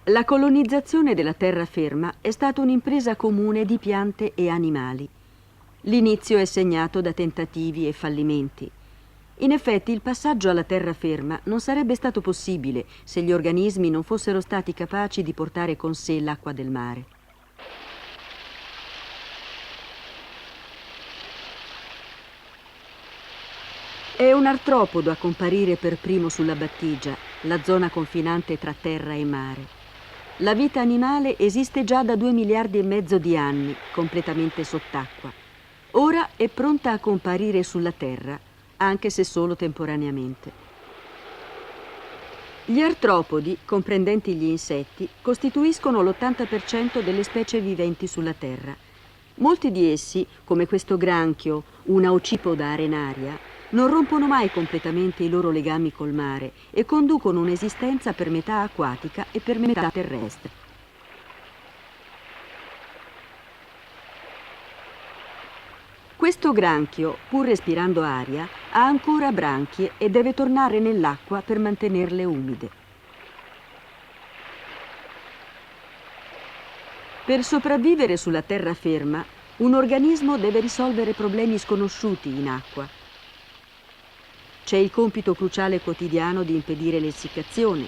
La colonizzazione della terraferma è stata un'impresa comune di piante e animali. L'inizio è segnato da tentativi e fallimenti. In effetti, il passaggio alla terraferma non sarebbe stato possibile se gli organismi non fossero stati capaci di portare con sé l'acqua del mare. È un artropodo a comparire per primo sulla battigia, la zona confinante tra terra e mare. La vita animale esiste già da 2,5 miliardi di anni, completamente sott'acqua. Ora è pronta a comparire sulla terra, anche se solo temporaneamente. Gli artropodi, comprendenti gli insetti, costituiscono l'80% delle specie viventi sulla terra. Molti di essi, come questo granchio, una occipoda arenaria, non rompono mai completamente i loro legami col mare e conducono un'esistenza per metà acquatica e per metà terrestre. Questo granchio, pur respirando aria, ha ancora branchie e deve tornare nell'acqua per mantenerle umide. Per sopravvivere sulla terraferma, un organismo deve risolvere problemi sconosciuti in acqua. C'è il compito cruciale quotidiano di impedire l'essiccazione.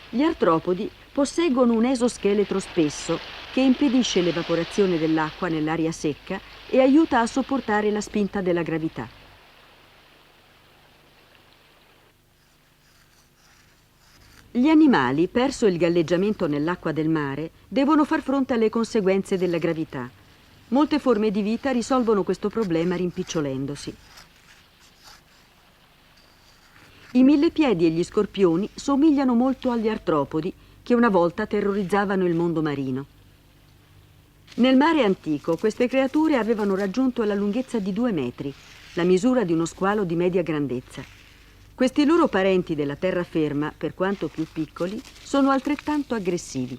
Gli artropodi posseggono un esoscheletro spesso che impedisce l'evaporazione dell'acqua nell'aria secca e aiuta a sopportare la spinta della gravità. Gli animali, perso il galleggiamento nell'acqua del mare, devono far fronte alle conseguenze della gravità. Molte forme di vita risolvono questo problema rimpicciolendosi. I millepiedi e gli scorpioni somigliano molto agli artropodi che una volta terrorizzavano il mondo marino. Nel mare antico queste creature avevano raggiunto la lunghezza di 2 metri, la misura di uno squalo di media grandezza. Questi loro parenti della terraferma, per quanto più piccoli, sono altrettanto aggressivi.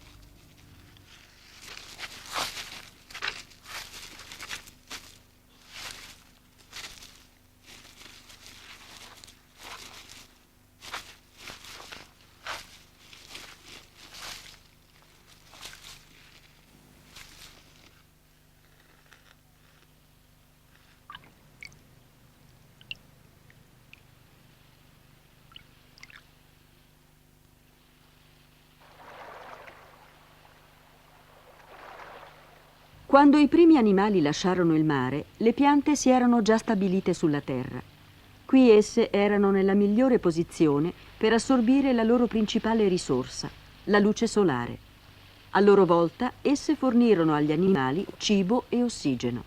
Quando i primi animali lasciarono il mare, le piante si erano già stabilite sulla terra. Qui esse erano nella migliore posizione per assorbire la loro principale risorsa, la luce solare. A loro volta, esse fornirono agli animali cibo e ossigeno.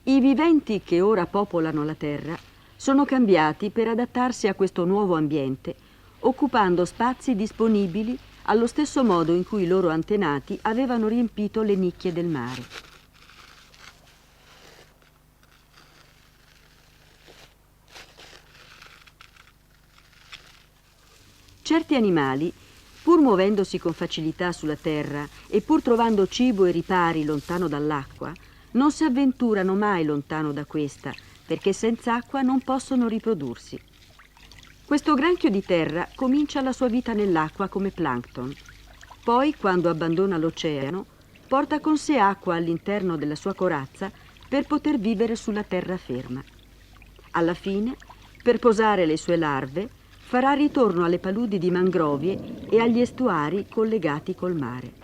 I viventi che ora popolano la terra sono cambiati per adattarsi a questo nuovo ambiente, occupando spazi disponibili allo stesso modo in cui i loro antenati avevano riempito le nicchie del mare. Certi animali, pur muovendosi con facilità sulla terra e pur trovando cibo e ripari lontano dall'acqua, non si avventurano mai lontano da questa, perché senza acqua non possono riprodursi. Questo granchio di terra comincia la sua vita nell'acqua come plancton. Poi, quando abbandona l'oceano, porta con sé acqua all'interno della sua corazza per poter vivere sulla terraferma. Alla fine, per posare le sue larve, farà ritorno alle paludi di mangrovie e agli estuari collegati col mare.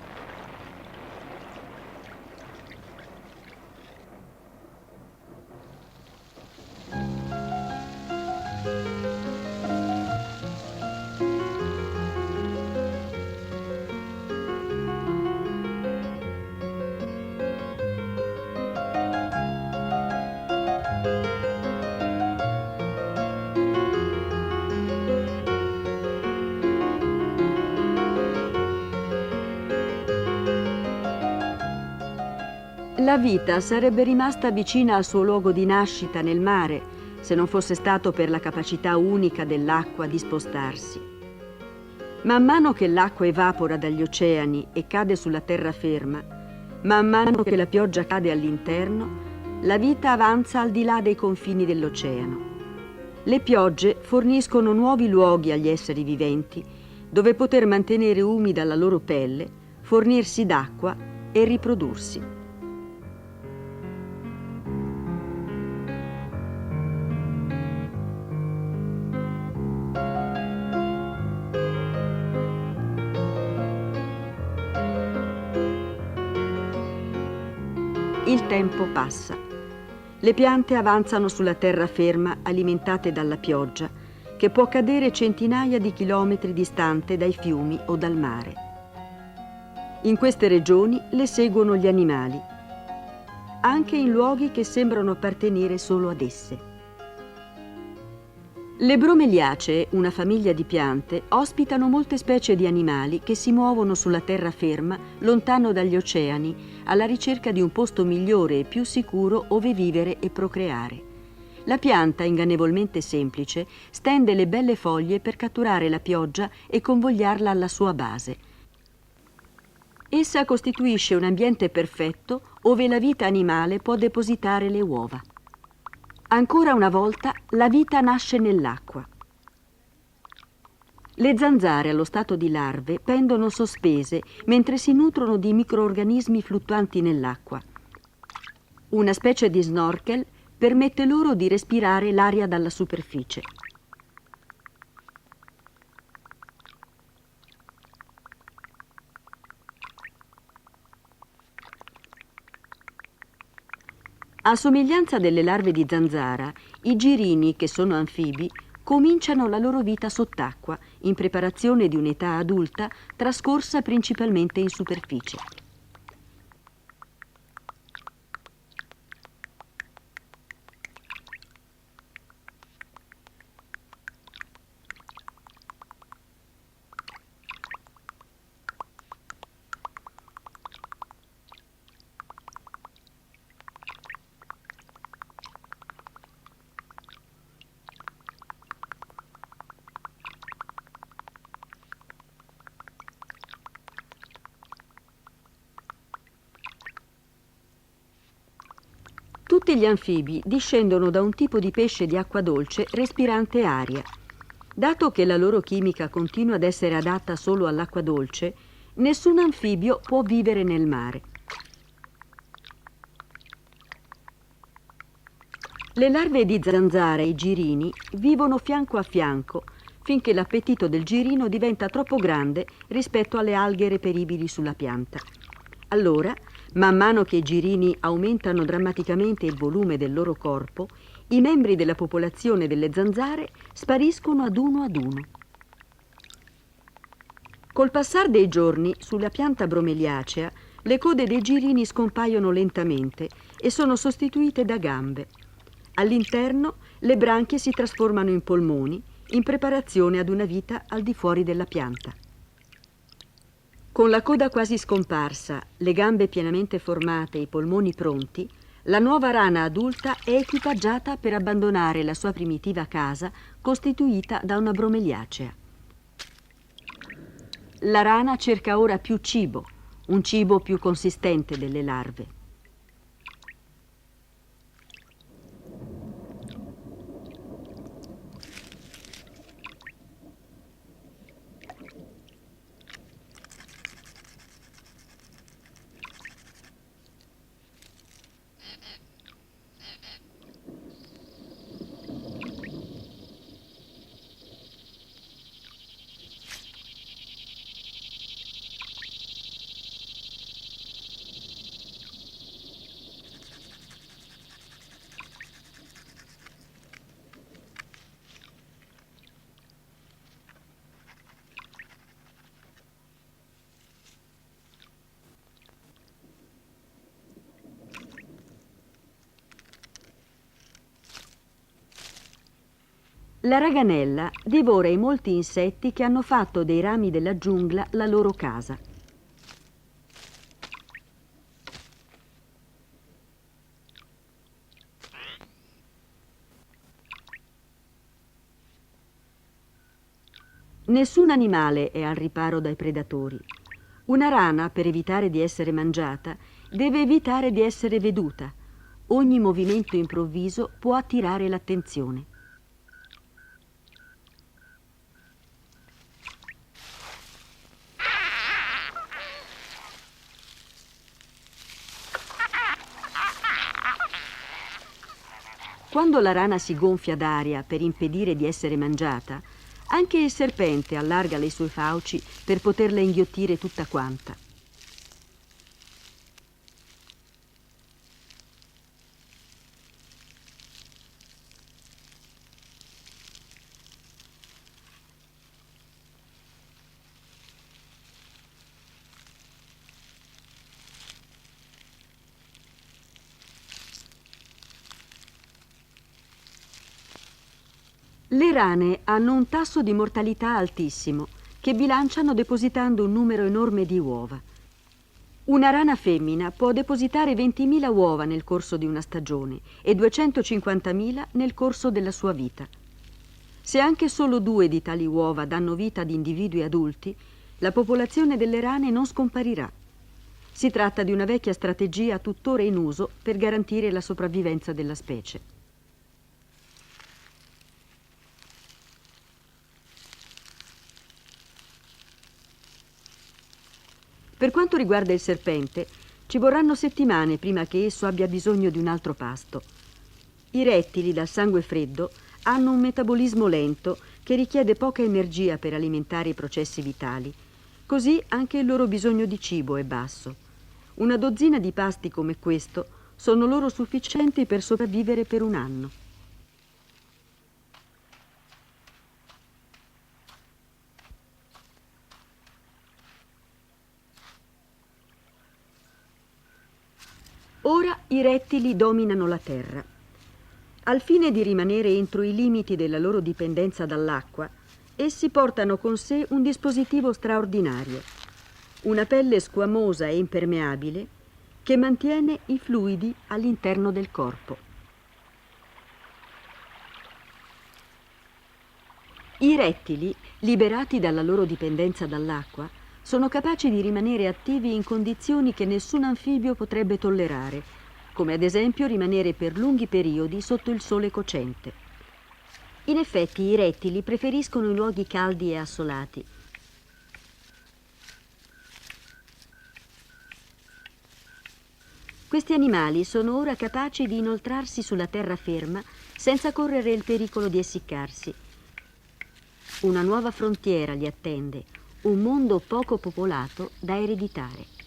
La vita sarebbe rimasta vicina al suo luogo di nascita nel mare se non fosse stato per la capacità unica dell'acqua di spostarsi. Man mano che l'acqua evapora dagli oceani e cade sulla terraferma, man mano che la pioggia cade all'interno, la vita avanza al di là dei confini dell'oceano. Le piogge forniscono nuovi luoghi agli esseri viventi, dove poter mantenere umida la loro pelle, fornirsi d'acqua e riprodursi. Il tempo passa. Le piante avanzano sulla terraferma alimentate dalla pioggia, che può cadere centinaia di chilometri distante dai fiumi o dal mare. In queste regioni le seguono gli animali, anche in luoghi che sembrano appartenere solo ad esse. Le bromeliacee, una famiglia di piante, ospitano molte specie di animali che si muovono sulla terraferma, lontano dagli oceani, alla ricerca di un posto migliore e più sicuro ove vivere e procreare. La pianta, ingannevolmente semplice, stende le belle foglie per catturare la pioggia e convogliarla alla sua base. Essa costituisce un ambiente perfetto ove la vita animale può depositare le uova. Ancora una volta la vita nasce nell'acqua. Le zanzare allo stato di larve pendono sospese mentre si nutrono di microorganismi fluttuanti nell'acqua. Una specie di snorkel permette loro di respirare l'aria dalla superficie. A somiglianza delle larve di zanzara, i girini, che sono anfibi, cominciano la loro vita sott'acqua, in preparazione di un'età adulta trascorsa principalmente in superficie. Tutti gli anfibi discendono da un tipo di pesce di acqua dolce respirante aria. Dato che la loro chimica continua ad essere adatta solo all'acqua dolce, nessun anfibio può vivere nel mare. Le larve di zanzara e i girini vivono fianco a fianco finché l'appetito del girino diventa troppo grande rispetto alle alghe reperibili sulla pianta. Allora, man mano che i girini aumentano drammaticamente il volume del loro corpo, i membri della popolazione delle zanzare spariscono ad uno. Col passar dei giorni, sulla pianta bromeliacea, le code dei girini scompaiono lentamente e sono sostituite da gambe. All'interno, le branchie si trasformano in polmoni, in preparazione ad una vita al di fuori della pianta. Con la coda quasi scomparsa, le gambe pienamente formate e i polmoni pronti, la nuova rana adulta è equipaggiata per abbandonare la sua primitiva casa costituita da una bromeliacea. La rana cerca ora più cibo, un cibo più consistente delle larve. La raganella divora i molti insetti che hanno fatto dei rami della giungla la loro casa. Nessun animale è al riparo dai predatori. Una rana, per evitare di essere mangiata, deve evitare di essere veduta. Ogni movimento improvviso può attirare l'attenzione. Quando la rana si gonfia d'aria per impedire di essere mangiata, anche il serpente allarga le sue fauci per poterla inghiottire tutta quanta. Le rane hanno un tasso di mortalità altissimo, che bilanciano depositando un numero enorme di uova. Una rana femmina può depositare 20.000 uova nel corso di una stagione e 250.000 nel corso della sua vita. Se anche solo 2 di tali uova danno vita ad individui adulti, la popolazione delle rane non scomparirà. Si tratta di una vecchia strategia tuttora in uso per garantire la sopravvivenza della specie. Per quanto riguarda il serpente, ci vorranno settimane prima che esso abbia bisogno di un altro pasto. I rettili dal sangue freddo hanno un metabolismo lento che richiede poca energia per alimentare i processi vitali. Così anche il loro bisogno di cibo è basso. Una dozzina di pasti come questo sono loro sufficienti per sopravvivere per un anno. Ora i rettili dominano la terra. Al fine di rimanere entro i limiti della loro dipendenza dall'acqua, essi portano con sé un dispositivo straordinario, una pelle squamosa e impermeabile che mantiene i fluidi all'interno del corpo. I rettili, liberati dalla loro dipendenza dall'acqua, sono capaci di rimanere attivi in condizioni che nessun anfibio potrebbe tollerare, come ad esempio rimanere per lunghi periodi sotto il sole cocente. In effetti i rettili preferiscono i luoghi caldi e assolati. Questi animali sono ora capaci di inoltrarsi sulla terraferma senza correre il pericolo di essiccarsi. Una nuova frontiera li attende, un mondo poco popolato da ereditare.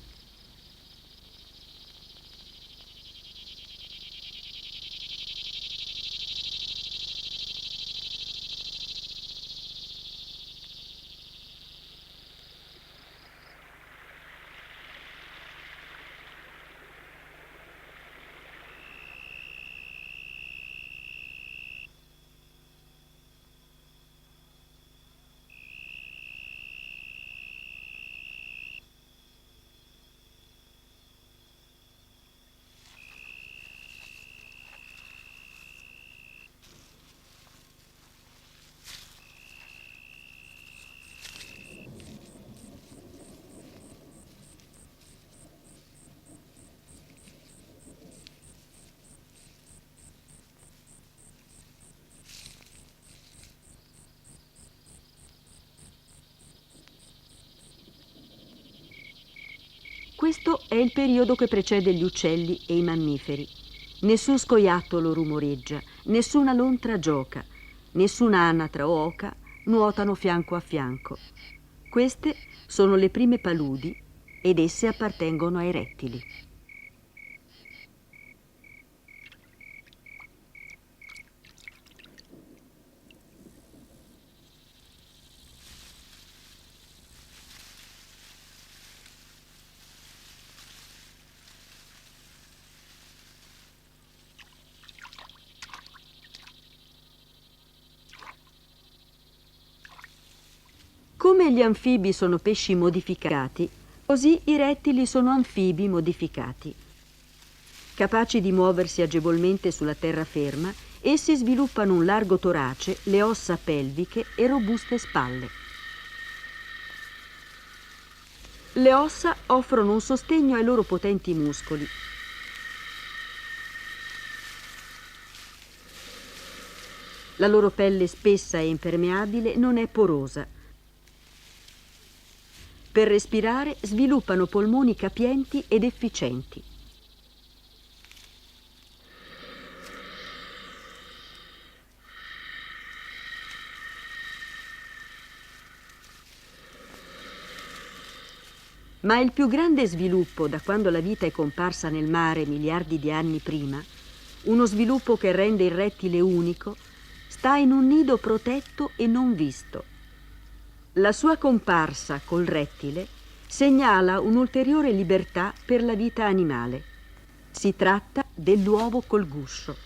Questo è il periodo che precede gli uccelli e i mammiferi. Nessun scoiattolo rumoreggia, nessuna lontra gioca, nessuna anatra o oca nuotano fianco a fianco. Queste sono le prime paludi ed esse appartengono ai rettili. Come gli anfibi sono pesci modificati, così i rettili sono anfibi modificati. Capaci di muoversi agevolmente sulla terraferma, essi sviluppano un largo torace, le ossa pelviche e robuste spalle. Le ossa offrono un sostegno ai loro potenti muscoli. La loro pelle spessa e impermeabile non è porosa. Per respirare sviluppano polmoni capienti ed efficienti. Ma il più grande sviluppo da quando la vita è comparsa nel mare miliardi di anni prima, uno sviluppo che rende il rettile unico, sta in un nido protetto e non visto. La sua comparsa col rettile segnala un'ulteriore libertà per la vita animale. Si tratta dell'uovo col guscio.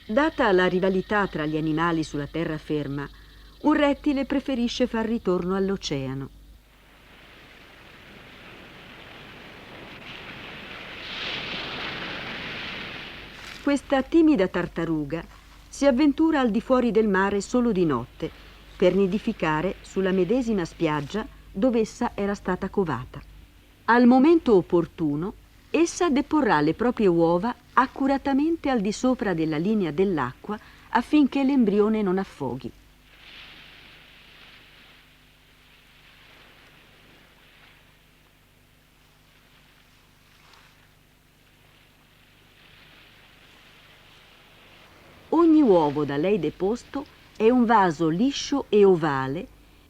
Data la rivalità tra gli animali sulla terraferma, un rettile preferisce far ritorno all'oceano. Questa timida tartaruga si avventura al di fuori del mare solo di notte per nidificare sulla medesima spiaggia dove essa era stata covata. Al momento opportuno, essa deporrà le proprie uova accuratamente al di sopra della linea dell'acqua affinché l'embrione non affoghi. Ogni uovo da lei deposto è un vaso liscio e ovale,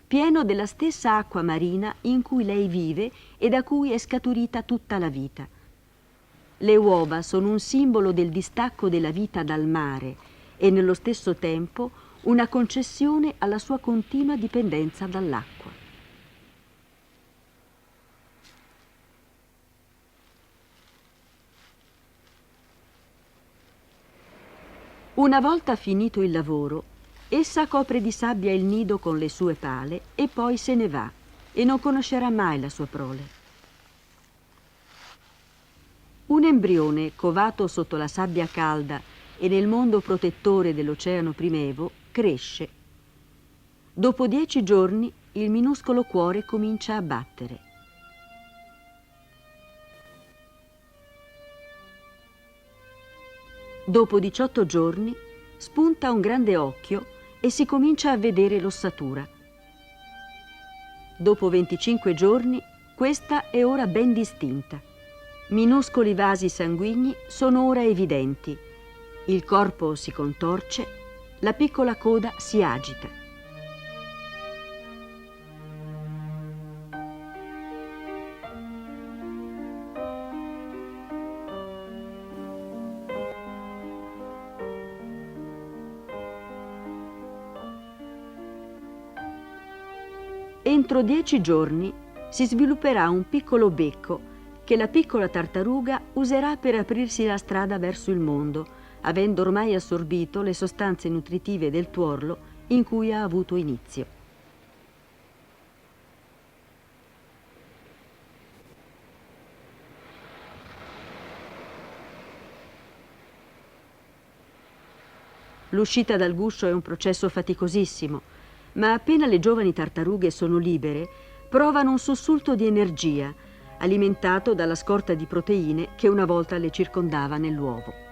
pieno della stessa acqua marina in cui lei vive e da cui è scaturita tutta la vita. Le uova sono un simbolo del distacco della vita dal mare e nello stesso tempo una concessione alla sua continua dipendenza dall'acqua. Una volta finito il lavoro, essa copre di sabbia il nido con le sue pale e poi se ne va e non conoscerà mai la sua prole. Un embrione covato sotto la sabbia calda e nel mondo protettore dell'oceano primevo cresce. Dopo 10 giorni il minuscolo cuore comincia a battere. Dopo 18 giorni spunta un grande occhio e si comincia a vedere l'ossatura. Dopo 25 giorni questa è ora ben distinta. Minuscoli vasi sanguigni sono ora evidenti. Il corpo si contorce, la piccola coda si agita. Entro 10 giorni si svilupperà un piccolo becco che la piccola tartaruga userà per aprirsi la strada verso il mondo, avendo ormai assorbito le sostanze nutritive del tuorlo in cui ha avuto inizio. L'uscita dal guscio è un processo faticosissimo, ma appena le giovani tartarughe sono libere, provano un sussulto di energia, alimentato dalla scorta di proteine che una volta le circondava nell'uovo.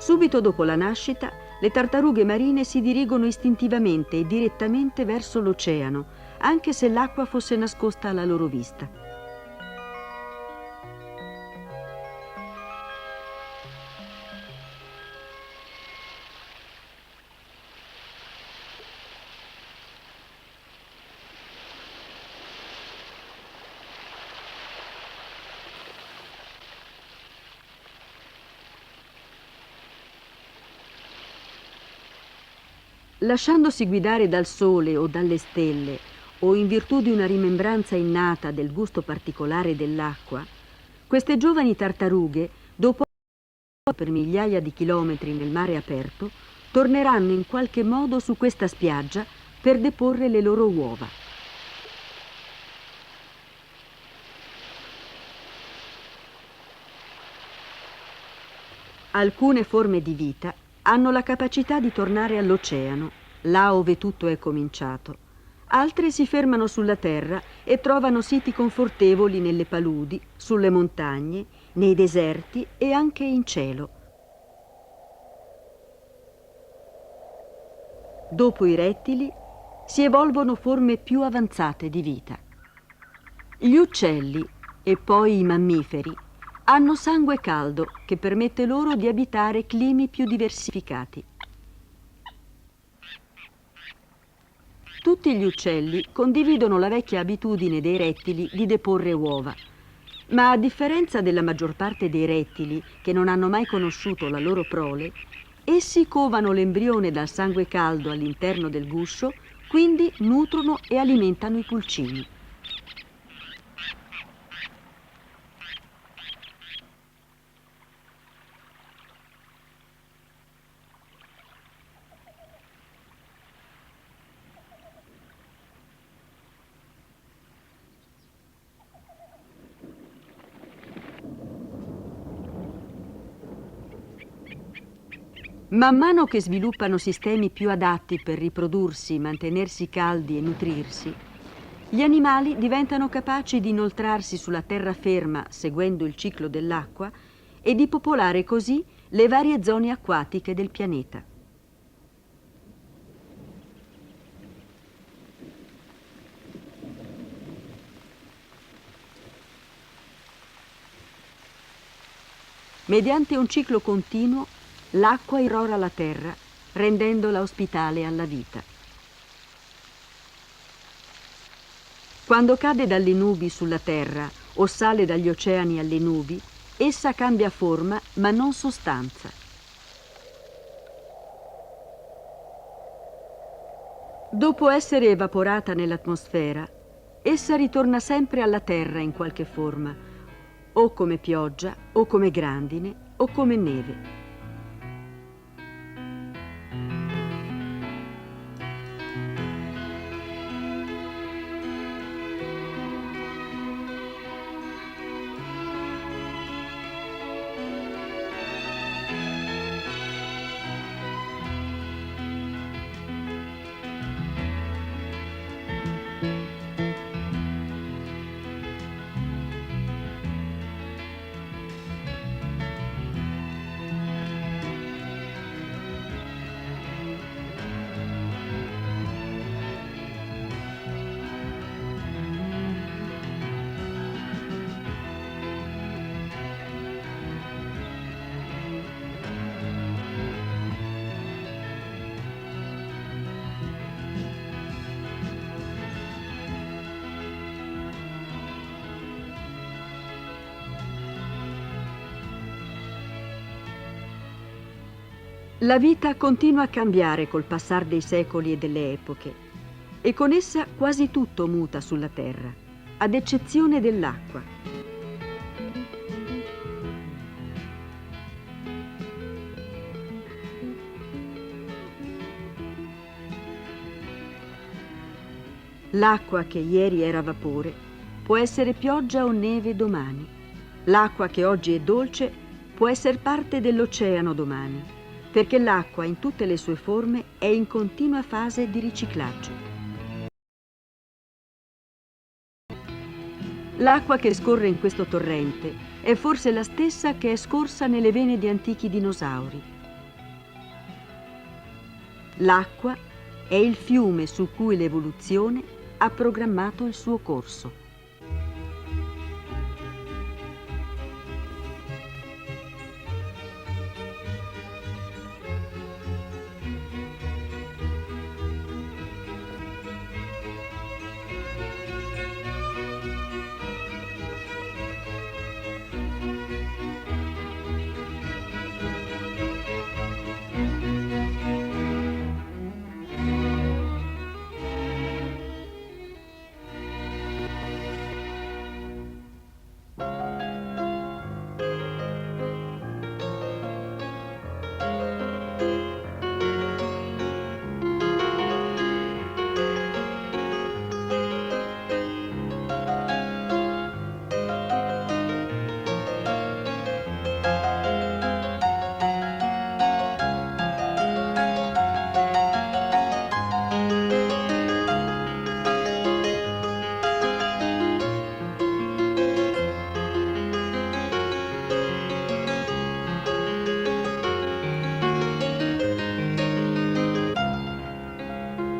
Subito dopo la nascita, le tartarughe marine si dirigono istintivamente e direttamente verso l'oceano, anche se l'acqua fosse nascosta alla loro vista. Lasciandosi guidare dal sole o dalle stelle, o in virtù di una rimembranza innata del gusto particolare dell'acqua, queste giovani tartarughe, dopo per migliaia di chilometri nel mare aperto, torneranno in qualche modo su questa spiaggia per deporre le loro uova. Alcune forme di vita hanno la capacità di tornare all'oceano là ove tutto è cominciato. Altre si fermano sulla terra e trovano siti confortevoli nelle paludi, sulle montagne, nei deserti e anche in cielo. Dopo i rettili si evolvono forme più avanzate di vita. Gli uccelli e poi i mammiferi hanno sangue caldo che permette loro di abitare climi più diversificati. Tutti gli uccelli condividono la vecchia abitudine dei rettili di deporre uova, ma a differenza della maggior parte dei rettili che non hanno mai conosciuto la loro prole, essi covano l'embrione dal sangue caldo all'interno del guscio, quindi nutrono e alimentano i pulcini. Man mano che sviluppano sistemi più adatti per riprodursi, mantenersi caldi e nutrirsi, gli animali diventano capaci di inoltrarsi sulla terraferma seguendo il ciclo dell'acqua e di popolare così le varie zone acquatiche del pianeta. Mediante un ciclo continuo, l'acqua irrora la terra, rendendola ospitale alla vita. Quando cade dalle nubi sulla terra o sale dagli oceani alle nubi, essa cambia forma ma non sostanza. Dopo essere evaporata nell'atmosfera, essa ritorna sempre alla terra in qualche forma, o come pioggia, o come grandine, o come neve. La vita continua a cambiare col passare dei secoli e delle epoche, e con essa quasi tutto muta sulla terra, ad eccezione dell'acqua. L'acqua che ieri era vapore può essere pioggia o neve domani. L'acqua che oggi è dolce può essere parte dell'oceano domani, perché l'acqua in tutte le sue forme è in continua fase di riciclaggio. L'acqua che scorre in questo torrente è forse la stessa che è scorsa nelle vene di antichi dinosauri. L'acqua è il fiume su cui l'evoluzione ha programmato il suo corso.